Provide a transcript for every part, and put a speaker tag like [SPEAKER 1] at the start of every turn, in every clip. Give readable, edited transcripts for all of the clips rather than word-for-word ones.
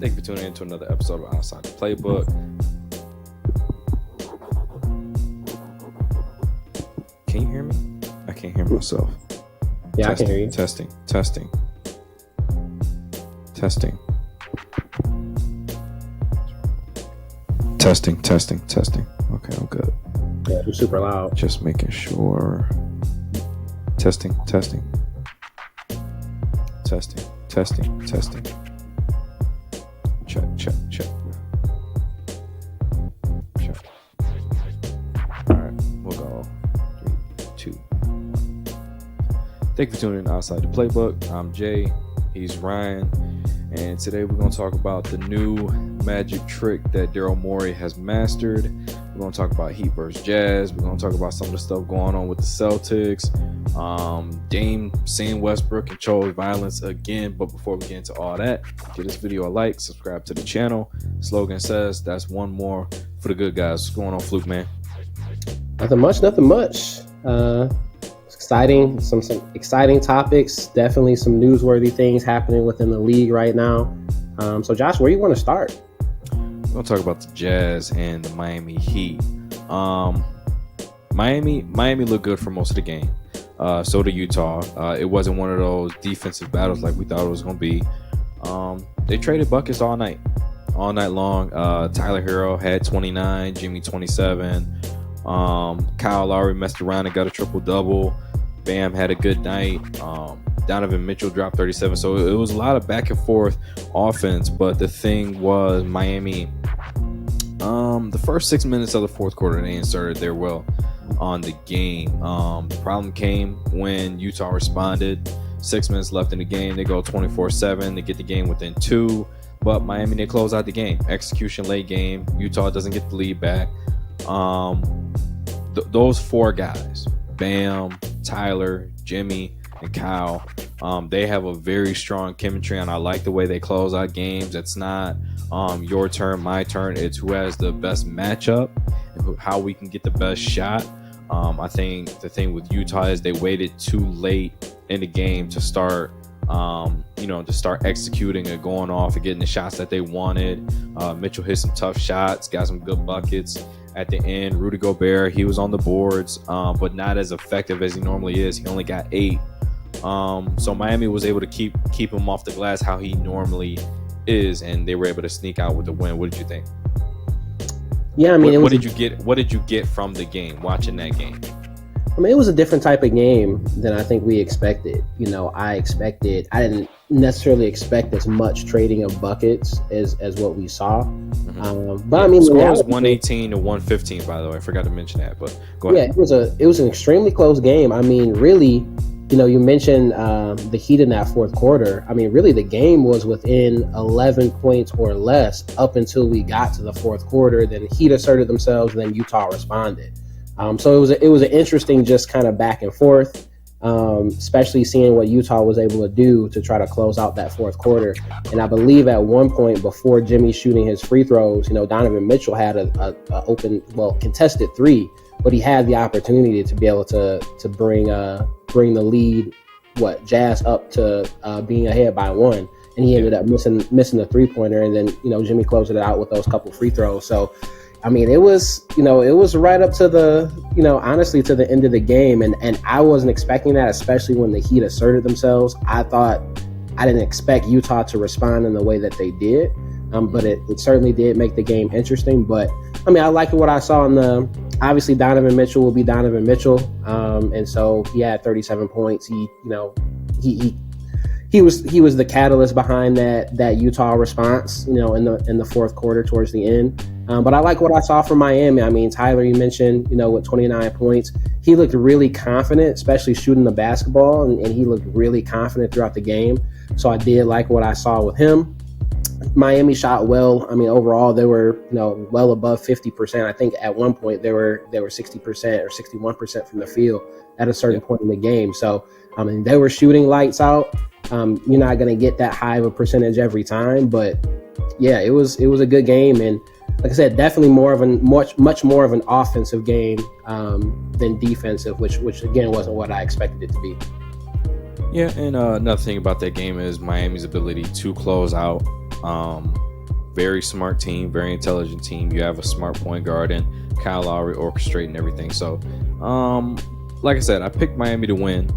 [SPEAKER 1] Thank you for tuning in to another episode of Outside the Playbook. Can you hear me? I can't hear myself.
[SPEAKER 2] Yeah, I can hear you.
[SPEAKER 1] Testing. Okay, I'm good.
[SPEAKER 2] Yeah, you're super loud.
[SPEAKER 1] Just making sure. Testing. Check. All right, we'll go 3, 2, 1. Thank you for tuning in to Outside the Playbook. I'm Jay. He's Ryan. And today we're going to talk about the new magic trick that Daryl Morey has mastered. We're going to talk about Heat versus Jazz. We're going to talk about some of the stuff going on with the Celtics. Dame seeing Westbrook control violence again. But before we get into all that, give this video a like, subscribe to the channel. Slogan says that's one more for the good guys. What's going on, Fluke, man?
[SPEAKER 2] Nothing much. Exciting, some exciting topics. Definitely some newsworthy things happening within the league right now. So Josh, where do you want to start?
[SPEAKER 1] We're going to talk about the Jazz and the Miami Heat. Miami looked good for most of the game. So did Utah. It wasn't one of those defensive battles like we thought it was going to be. They traded buckets all night long. Tyler Hero had 29, Jimmy 27. Kyle Lowry messed around and got a triple-double. Bam had a good night. Donovan Mitchell dropped 37. So it was a lot of back and forth offense. But the thing was, Miami, the first 6 minutes of the fourth quarter, they inserted their will on the game. The problem came when Utah responded. 6 minutes left in the game. They go 24-7. They get the game within 2. But Miami, they close out the game. Execution late game. Utah doesn't get the lead back. Those 4 guys, Bam, Tyler, Jimmy, and Kyle, they have a very strong chemistry, and I like the way they close out games. It's not your turn, my turn. It's who has the best matchup and how we can get the best shot. I think the thing with Utah is they waited too late in the game to start executing and going off and getting the shots that they wanted. Mitchell hit some tough shots, got some good buckets. At the end, Rudy Gobert, he was on the boards, but not as effective as he normally is. He only got 8. So Miami was able to keep him off the glass how he normally is, and they were able to sneak out with the win. What did you think?
[SPEAKER 2] Yeah, I mean,
[SPEAKER 1] what did you get from the game, watching that game?
[SPEAKER 2] I mean, it was a different type of game than I think we expected. I didn't necessarily expect as much trading of buckets as what we saw. But I mean,
[SPEAKER 1] the score was 118 to 115, by the way. I forgot to mention that, but go ahead.
[SPEAKER 2] Yeah, it was an extremely close game. I mean, really, you mentioned the Heat in that fourth quarter. I mean, really, the game was within 11 points or less up until we got to the fourth quarter. Then Heat asserted themselves, and then Utah responded. So it was an interesting just kind of back and forth, especially seeing what Utah was able to do to try to close out that fourth quarter. And I believe at one point before Jimmy shooting his free throws, Donovan Mitchell had a contested 3, but he had the opportunity to be able to bring the lead, Jazz up to being ahead by 1. And he ended up missing the 3-pointer, and then Jimmy closed it out with those couple free throws. So I mean, it was right up to the, honestly, to the end of the game. And I wasn't expecting that, especially when the Heat asserted themselves. I didn't expect Utah to respond in the way that they did. But it certainly did make the game interesting. But I mean, I liked what I saw obviously Donovan Mitchell will be Donovan Mitchell. And so he had 37 points. He was the catalyst behind that Utah response, in the fourth quarter towards the end. But I like what I saw from Miami. I mean, Tyler, you mentioned, with 29 points, he looked really confident, especially shooting the basketball, and he looked really confident throughout the game. So I did like what I saw with him. Miami shot well. I mean, overall, they were, well above 50%. I think at one point they were 60% or 61% from the field at a certain point in the game. So, I mean, they were shooting lights out. You're not going to get that high of a percentage every time, but yeah, it was a good game. And like I said, definitely much more of an offensive game than defensive, which again wasn't what I expected it to be.
[SPEAKER 1] Yeah, and another thing about that game is Miami's ability to close out. very smart team, very intelligent team. You have a smart point guard and Kyle Lowry orchestrating everything. So, like I said, I picked Miami to win.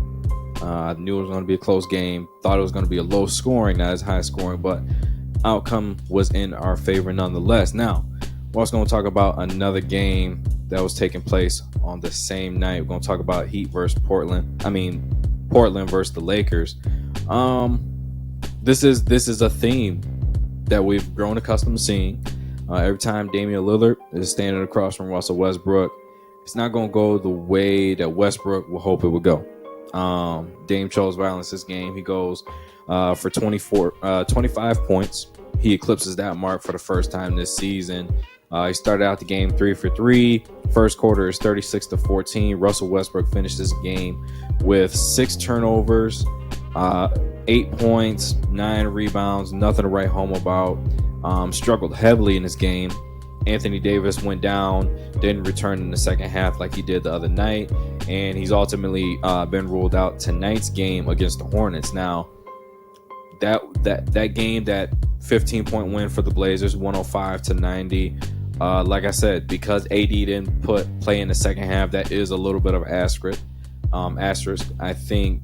[SPEAKER 1] I knew it was going to be a close game. Thought it was going to be a low scoring, not as high scoring, but outcome was in our favor nonetheless. Now, we're also going to talk about another game that was taking place on the same night. We're going to talk about Heat versus Portland. Portland versus the Lakers. This is a theme that we've grown accustomed to seeing. Every time Damian Lillard is standing across from Russell Westbrook, it's not going to go the way that Westbrook will hope it would go. Dame chose violence this game. He goes for 25 points. He eclipses that mark for the first time this season. He started out the game 3 for 3. First quarter is 36-14. Russell Westbrook finished this game with 6 turnovers, 8 points, 9 rebounds, nothing to write home about. Struggled heavily in this game. Anthony Davis went down, didn't return in the second half like he did the other night, and he's ultimately been ruled out tonight's game against the Hornets. Now, that game, that 15-point win for the Blazers, 105-90. Like I said, because AD didn't play in the second half, that is a little bit of asterisk. I think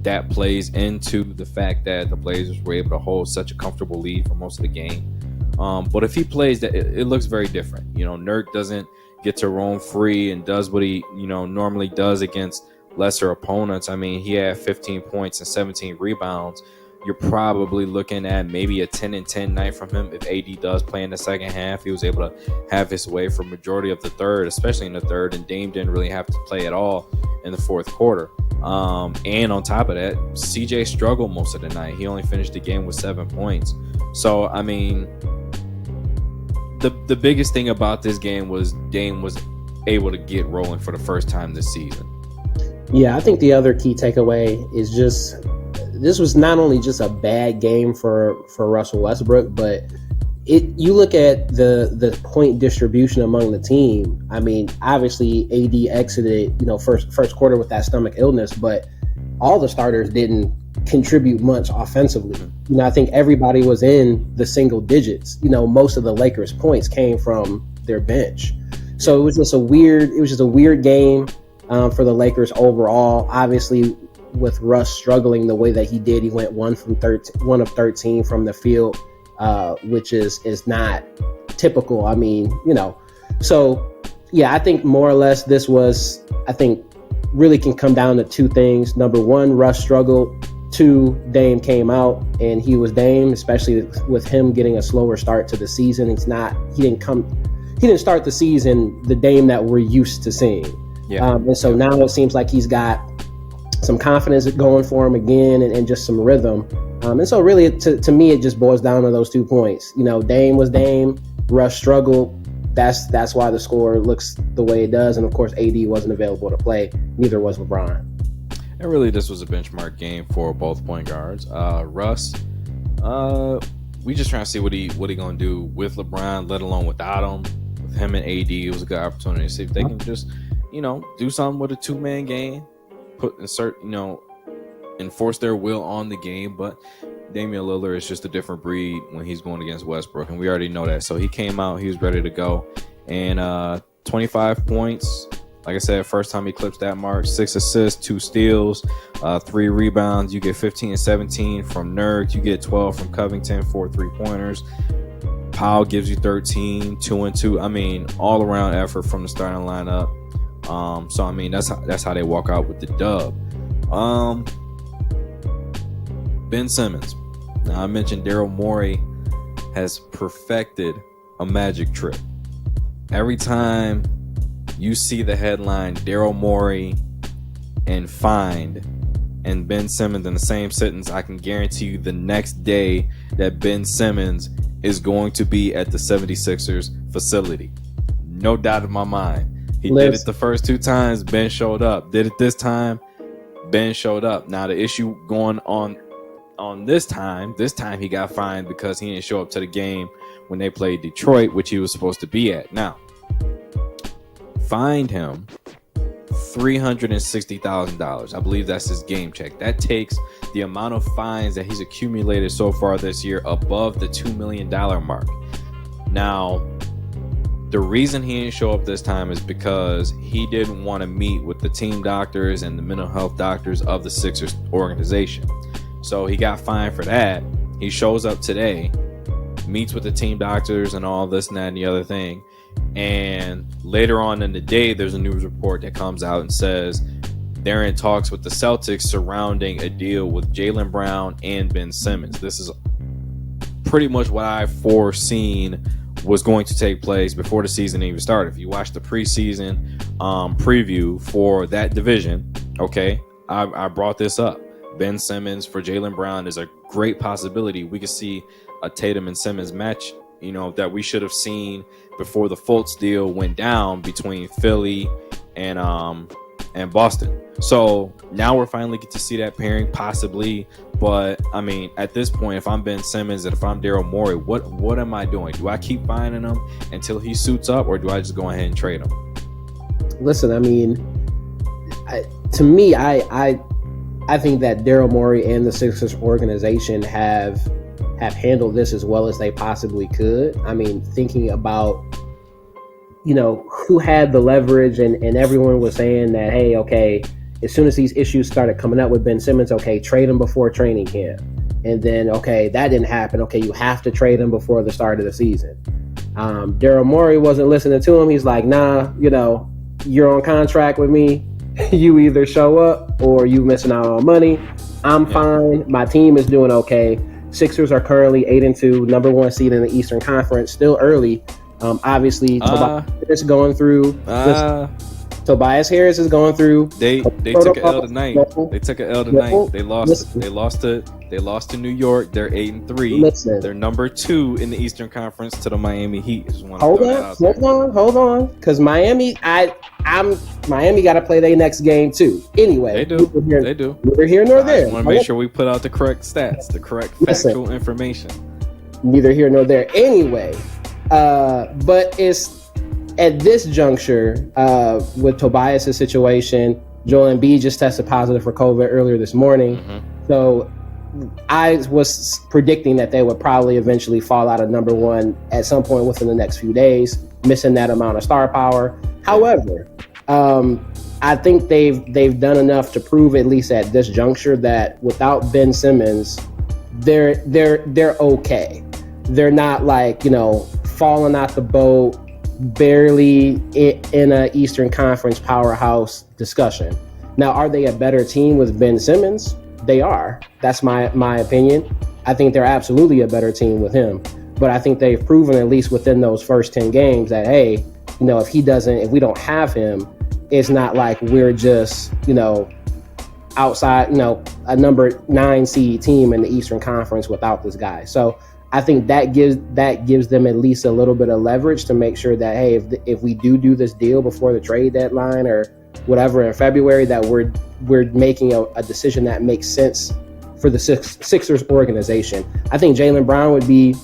[SPEAKER 1] that plays into the fact that the Blazers were able to hold such a comfortable lead for most of the game. But if he plays, that it looks very different. Nurk doesn't get to roam free and does what he normally does against lesser opponents. I mean, he had 15 points and 17 rebounds. You're probably looking at maybe a 10-10 night from him if AD does play in the second half. He was able to have his way for majority of the third, especially in the third, and Dame didn't really have to play at all in the fourth quarter. And on top of that, CJ struggled most of the night. He only finished the game with 7 points. So, I mean, the biggest thing about this game was Dame was able to get rolling for the first time this season.
[SPEAKER 2] Yeah, I think the other key takeaway is just this was not only just a bad game for Russell Westbrook, but you look at the point distribution among the team. I mean, obviously AD exited, first quarter with that stomach illness, but all the starters didn't contribute much offensively. I think everybody was in the single digits. Most of the Lakers' points came from their bench. So it was just a weird game for the Lakers overall. Obviously, with Russ struggling the way that he did, he went 1 of 13 from the field, which is not typical. I mean, so yeah, I think more or less this was, really can come down to two things. Number one, Russ struggled. 2, Dame came out and he was Dame, especially with him getting a slower start to the season. He didn't start the season the Dame that we're used to seeing. Yeah. And so now it seems like he's got some confidence going for him again and just some rhythm. And so really to me, it just boils down to those 2 points. Dame was Dame, Russ struggled. That's why the score looks the way it does. And of course, AD wasn't available to play. Neither was LeBron.
[SPEAKER 1] And really, this was a benchmark game for both point guards. Russ, we just trying to see what he gonna do with LeBron, let alone without him. With him and AD, it was a good opportunity to see if they can just, do something with a 2-man game, enforce their will on the game. But Damian Lillard is just a different breed when he's going against Westbrook, and we already know that. So he came out, he was ready to go, and 25 points. Like I said, first time he eclipsed that mark. 6 assists, 2 steals, 3 rebounds. You get 15 and 17 from Nurk. You get 12 from Covington, 4 3-pointers. Powell gives you 13, 2 and 2. I mean, all around effort from the starting lineup. So I mean, that's how they walk out with the dub. Ben Simmons. Now I mentioned Daryl Morey has perfected a magic trick. Every time you see the headline Daryl Morey and fined and Ben Simmons in the same sentence, I can guarantee you the next day that Ben Simmons is going to be at the 76ers facility. No doubt in my mind. He did it the first 2 times, Ben showed up. Did it this time, Ben showed up. Now the issue going on this time he got fined because he didn't show up to the game when they played Detroit, which he was supposed to be at. Now, fined him $360,000. I believe that's his game check. That takes the amount of fines that he's accumulated so far this year above the $2 million mark. Now, the reason he didn't show up this time is because he didn't want to meet with the team doctors and the mental health doctors of the Sixers organization. So he got fined for that. He shows up today, meets with the team doctors and all this and that and the other thing. And later on in the day, there's a news report that comes out and says they're in talks with the Celtics surrounding a deal with Jalen Brown and Ben Simmons. This is pretty much what I've foreseen was going to take place before the season even started. If you watch the preseason preview for that division, okay, I brought this up. Ben Simmons for Jalen Brown is a great possibility. We could see a Tatum and Simmons match, you know, that we should have seen before the Fultz deal went down between Philly and Boston. So now we're finally get to see that pairing possibly. But I mean, at this point, if I'm Ben Simmons and if I'm Daryl Morey, what am I doing? Do I keep finding him until he suits up, or do I just go ahead and trade him?
[SPEAKER 2] Listen, I mean, to me, I think that Daryl Morey and the Sixers organization have handled this as well as they possibly could. I mean, thinking about, you know, who had the leverage, and everyone was saying that, hey, okay, as soon as these issues started coming up with Ben Simmons, okay, trade him before training camp. And then, okay, that didn't happen. Okay, you have to trade him before the start of the season. Daryl Morey wasn't listening to him. He's like, nah, you know, you're on contract with me. You either show up or you missing out on money. I'm fine. My team is doing okay. Sixers are currently 8-2, number 1 seed in the Eastern Conference. Still early. Obviously, Tobias going through. Tobias Harris is going through.
[SPEAKER 1] They took an L tonight. They took an L tonight. They lost to New York. They're 8-3. They're number 2 in the Eastern Conference to the Miami Heat.
[SPEAKER 2] Hold on, because Miami got to play their next game too. Anyway,
[SPEAKER 1] they do.
[SPEAKER 2] Neither here nor there.
[SPEAKER 1] I want to make sure we put out the correct stats, the correct factual information.
[SPEAKER 2] Neither here nor there. Anyway, but it's at this juncture with Tobias' situation. Joel Embiid just tested positive for COVID earlier this morning. Mm-hmm. So I was predicting that they would probably eventually fall out of number 1 at some point within the next few days, missing that amount of star power. However, I think they've done enough to prove, at least at this juncture, that without Ben Simmons, they're okay. They're not like, you know, falling out the boat, barely in a Eastern Conference powerhouse discussion. Now, are they a better team with Ben Simmons? They are. That's my opinion. I think they're absolutely a better team with him. But I think they've proven, at least within those first 10 games, that, hey, you know, if we don't have him, it's not like we're just, you know, outside, you know, a number 9 seed team in the Eastern Conference without this guy. So I think that gives them at least a little bit of leverage to make sure that, hey, if we do this deal before the trade deadline or whatever in February, that we're making a decision that makes sense for the Sixers organization. I think Jalen Brown would be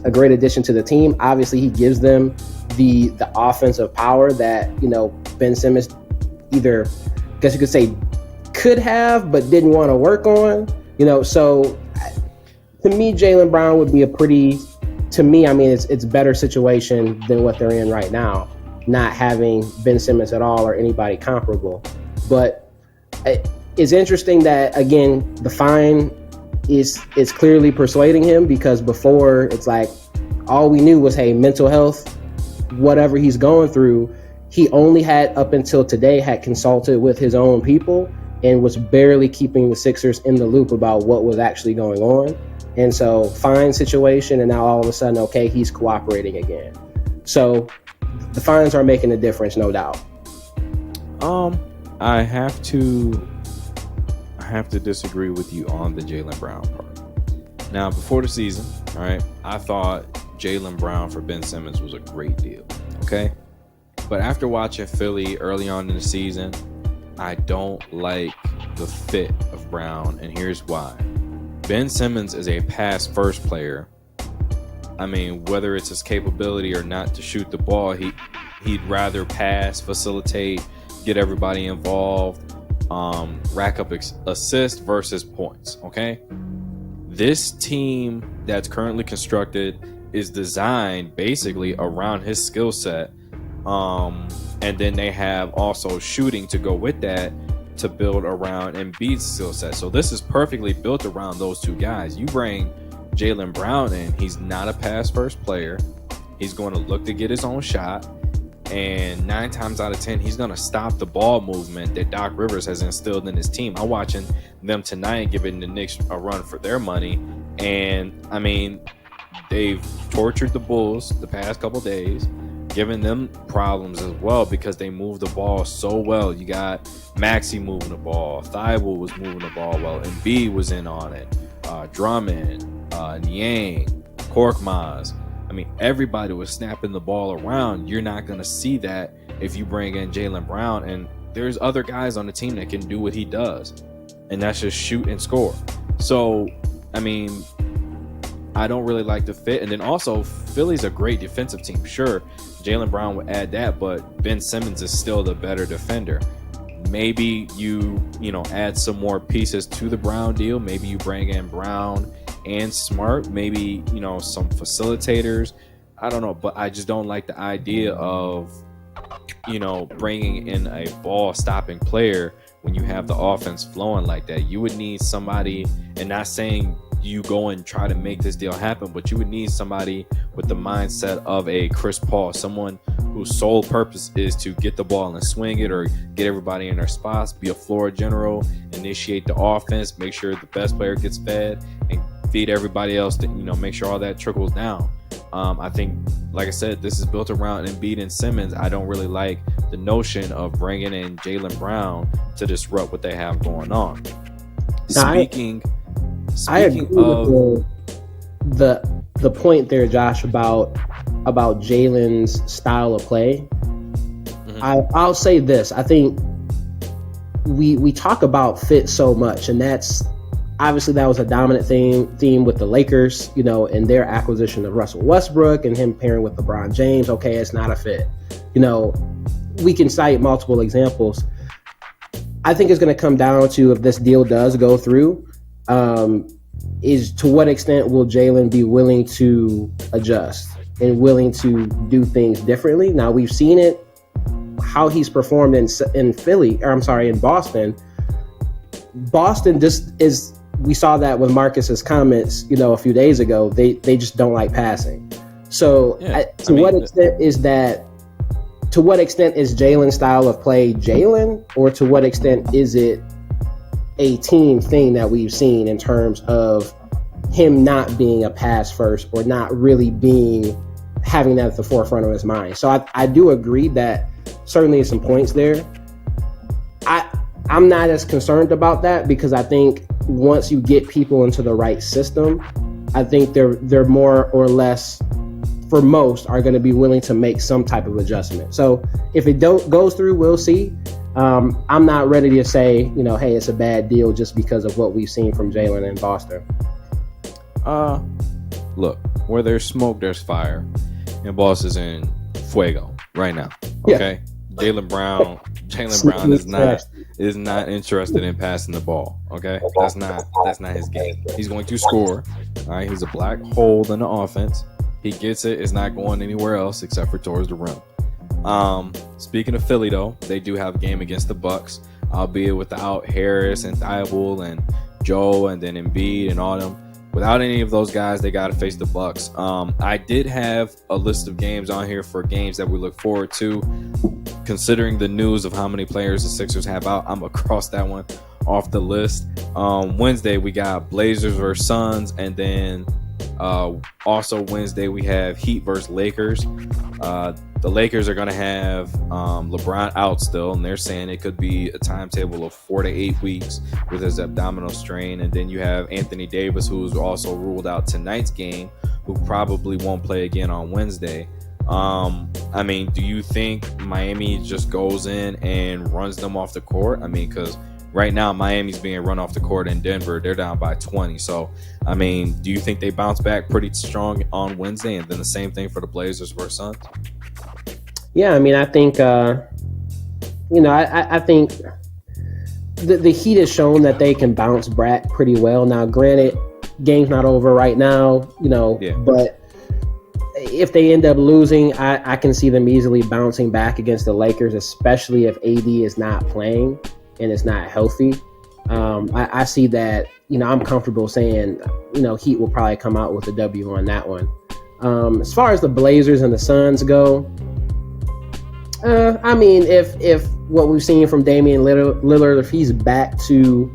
[SPEAKER 2] a great addition to the team. Obviously, he gives them the offensive power that, you know, Ben Simmons either, I guess you could say, could have but didn't want to work on. You know, so to me, Jalen Brown would be it's better situation than what they're in right now, not having Ben Simmons at all or anybody comparable. But it's interesting that, again, the fine is clearly persuading him, because before it's like all we knew was, hey, mental health, whatever he's going through, he only had up until today had consulted with his own people and was barely keeping the Sixers in the loop about what was actually going on. And so fine situation, and now all of a sudden, okay, he's cooperating again. So the fines are making a difference, no doubt.
[SPEAKER 1] I have to disagree with you on the Jalen Brown part. Now, before the season, all right, I thought Jalen Brown for Ben Simmons was a great deal, okay? But after watching Philly early on in the season, I don't like the fit of Brown, and here's why. Ben Simmons is a pass-first player. I mean, whether it's his capability or not to shoot the ball, he'd rather pass, facilitate, get everybody involved. rack up assists versus points. Okay, this team that's currently constructed is designed basically around his skill set, and then they have also shooting to go with that to build around Embiid's skill set. So this is perfectly built around those two guys. You bring Jalen Brown in, he's not a pass first player. He's going to look to get his own shot, and 9 times out of 10 he's going to stop the ball movement that Doc Rivers has instilled in his team. I'm watching them tonight giving the Knicks a run for their money, and I mean, they've tortured the Bulls the past couple days, giving them problems as well because they move the ball so well. You got Maxey moving the ball, Thibault was moving the ball well, Embiid was in on it, Drummond, Niang, Korkmaz. I mean, everybody was snapping the ball around. You're not going to see that if you bring in Jalen Brown, and there's other guys on the team that can do what he does, and that's just shoot and score. So, I mean, I don't really like the fit. And then also, Philly's a great defensive team. Sure, Jalen Brown would add that, but Ben Simmons is still the better defender. Maybe you add some more pieces to the Brown deal. Maybe you bring in Brown and Smart, maybe some facilitators. I don't know, but I just don't like the idea of bringing in a ball stopping player when you have the offense flowing like that. You would need somebody, and not saying you go and try to make this deal happen, but you would need somebody with the mindset of a Chris Paul, someone whose sole purpose is to get the ball and swing it or get everybody in their spots, be a floor general, initiate the offense, make sure the best player gets fed, and feed everybody else to make sure all that trickles down. I think, like I said, this is built around Embiid and Simmons. I don't really like the notion of bringing in Jalen Brown to disrupt what they have going on. Speaking
[SPEAKER 2] I agree with the point there, Josh, about Jalen's style of play. Mm-hmm. I'll say this. I think we talk about fit so much, and that's obviously that was a dominant theme with the Lakers, and their acquisition of Russell Westbrook and him pairing with LeBron James. Okay, it's not a fit. We can cite multiple examples. I think it's going to come down to, if this deal does go through, is to what extent will Jalen be willing to adjust and willing to do things differently. Now, we've seen it, how he's performed in Boston. Boston just is, we saw that with Marcus's comments, a few days ago. They just don't like passing. So to what extent is Jalen's style of play Jalen, or to what extent is it a team thing that we've seen in terms of him not being a pass first, or not really having that at the forefront of his mind? So I do agree that certainly some points there. I'm not as concerned about that, because I think once you get people into the right system, I think they're more or less, for most, are going to be willing to make some type of adjustment. So if it goes through, we'll see. I'm not ready to say, hey, it's a bad deal just because of what we've seen from Jalen in Boston.
[SPEAKER 1] Look, where there's smoke, there's fire, and Boss is in fuego right now. Okay, yeah. Jalen Brown is not interested in passing the ball. Okay, that's not his game. He's going to score. All right, he's a black hole in the offense. He gets it. It's not going anywhere else except for towards the rim. Speaking of Philly, though, they do have a game against the Bucks, albeit without Harris and Thibault and Joe and then Embiid and all them. Without any of those guys, they got to face the Bucks. I did have a list of games on here for games that we look forward to. Considering the news of how many players the Sixers have out, I'm going to cross that one off the list. Wednesday, we got Blazers versus Suns, and then also Wednesday, we have Heat versus Lakers. The Lakers are going to have LeBron out still, and they're saying it could be a timetable of 4 to 8 weeks with his abdominal strain. And then you have Anthony Davis, who's also ruled out tonight's game, who probably won't play again on Wednesday. I mean, do you think Miami just goes in and runs them off the court? I mean, because right now Miami's being run off the court in Denver. They're down by 20. So, I mean, do you think they bounce back pretty strong on Wednesday? And then the same thing for the Blazers versus Suns?
[SPEAKER 2] Yeah, I mean, I think, I think the Heat has shown that they can bounce back pretty well. Now, granted, game's not over right now, but if they end up losing, I can see them easily bouncing back against the Lakers, especially if AD is not playing and is not healthy. I see that, I'm comfortable saying, Heat will probably come out with a W on that one. As far as the Blazers and the Suns go, I mean, if what we've seen from Damian Lillard, if he's back to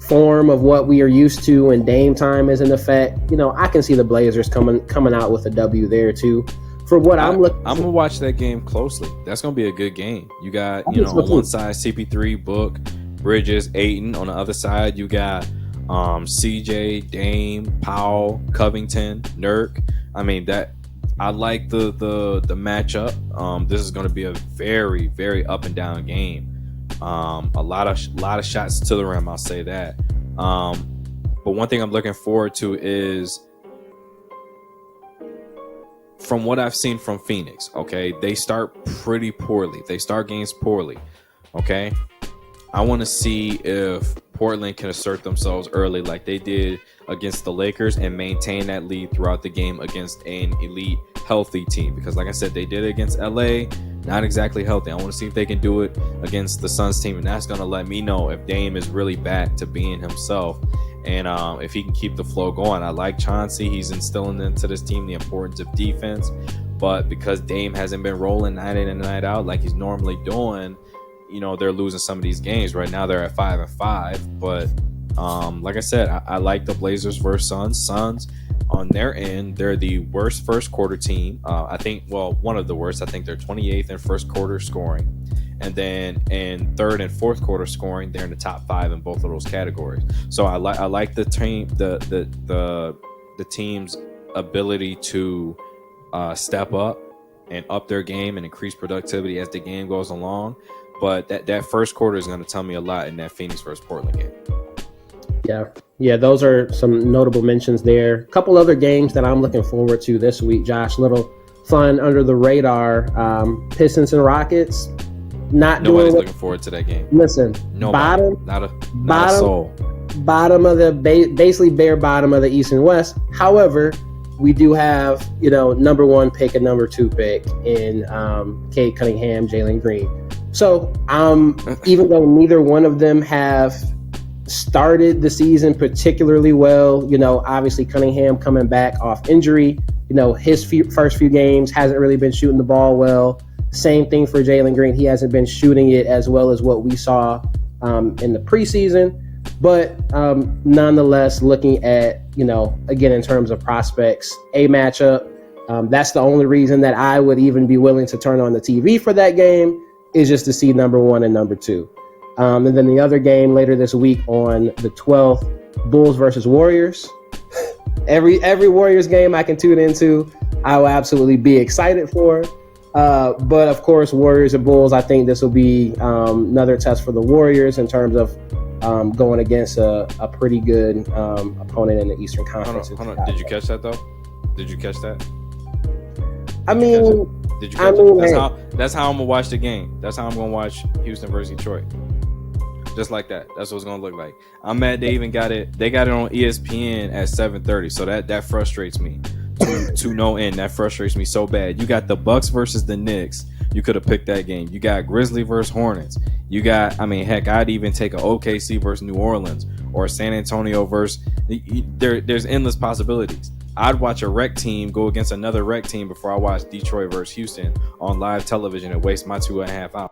[SPEAKER 2] form of what we are used to and Dame time is in effect, I can see the Blazers coming out with a W there too. For what I'm gonna
[SPEAKER 1] watch that game closely. That's gonna be a good game. You got on one side CP3, Book, Bridges, Ayton. On the other side, you got CJ, Dame, Powell, Covington, Nurk. I mean that. I like the matchup. This is going to be a very, very up and down game. A lot of shots to the rim. I'll say that. But one thing I'm looking forward to is, from what I've seen from Phoenix. Okay, they start pretty poorly. They start games poorly. Okay, I want to see if Portland can assert themselves early like they did against the Lakers and maintain that lead throughout the game against an elite, healthy team. Because like I said, they did it against LA, not exactly healthy. I want to see if they can do it against the Suns team, and that's going to let me know if Dame is really back to being himself and if he can keep the flow going. I like Chauncey. He's instilling into this team the importance of defense, but because Dame hasn't been rolling night in and night out like he's normally doing, they're losing some of these games. Right now they're at 5-5, but like I said, I like the Blazers versus Suns. Suns, on their end, they're the worst first quarter team. I think, one of the worst. I think they're 28th in first quarter scoring. And then in third and fourth quarter scoring, they're in the top 5 in both of those categories. So I like the team, the team's ability to step up and up their game and increase productivity as the game goes along. But that first quarter is going to tell me a lot in that Phoenix versus Portland game.
[SPEAKER 2] Yeah, those are some notable mentions there. A couple other games that I'm looking forward to this week, Josh. Little fun under the radar. Pistons and Rockets.
[SPEAKER 1] Nobody's looking forward to that game.
[SPEAKER 2] Listen,
[SPEAKER 1] nobody. Not a soul.
[SPEAKER 2] Bottom of the basically bare bottom of the East and West. However, we do have number 1 pick and number 2 pick in Cade Cunningham, Jalen Green. So even though neither one of them have started the season particularly well, obviously Cunningham coming back off injury, his first few games hasn't really been shooting the ball well. Same thing for Jalen Green. He hasn't been shooting it as well as what we saw in the preseason. But nonetheless, looking at, again, in terms of prospects, a matchup, that's the only reason that I would even be willing to turn on the TV for that game, is just to see number 1 and number 2. And then the other game later this week on the 12th, Bulls versus Warriors. Every Warriors game I can tune into, I will absolutely be excited for. But of course, Warriors and Bulls, I think this will be another test for the Warriors in terms of going against a pretty good opponent in the Eastern Conference.
[SPEAKER 1] Hold on. Did you catch that, though? Did you catch that? Did you catch it? That's how I'm going to watch the game. That's how I'm going to watch Houston versus Detroit. Just like that. That's what it's going to look like. I'm mad they even got it. They got it on ESPN at 7:30. So that frustrates me to no end. That frustrates me so bad. You got the Bucks versus the Knicks. You could have picked that game. You got Grizzly versus Hornets. You got, heck, I'd even take a OKC versus New Orleans or San Antonio versus. There's endless possibilities. I'd watch a rec team go against another rec team before I watch Detroit versus Houston on live television and waste my 2.5 hours.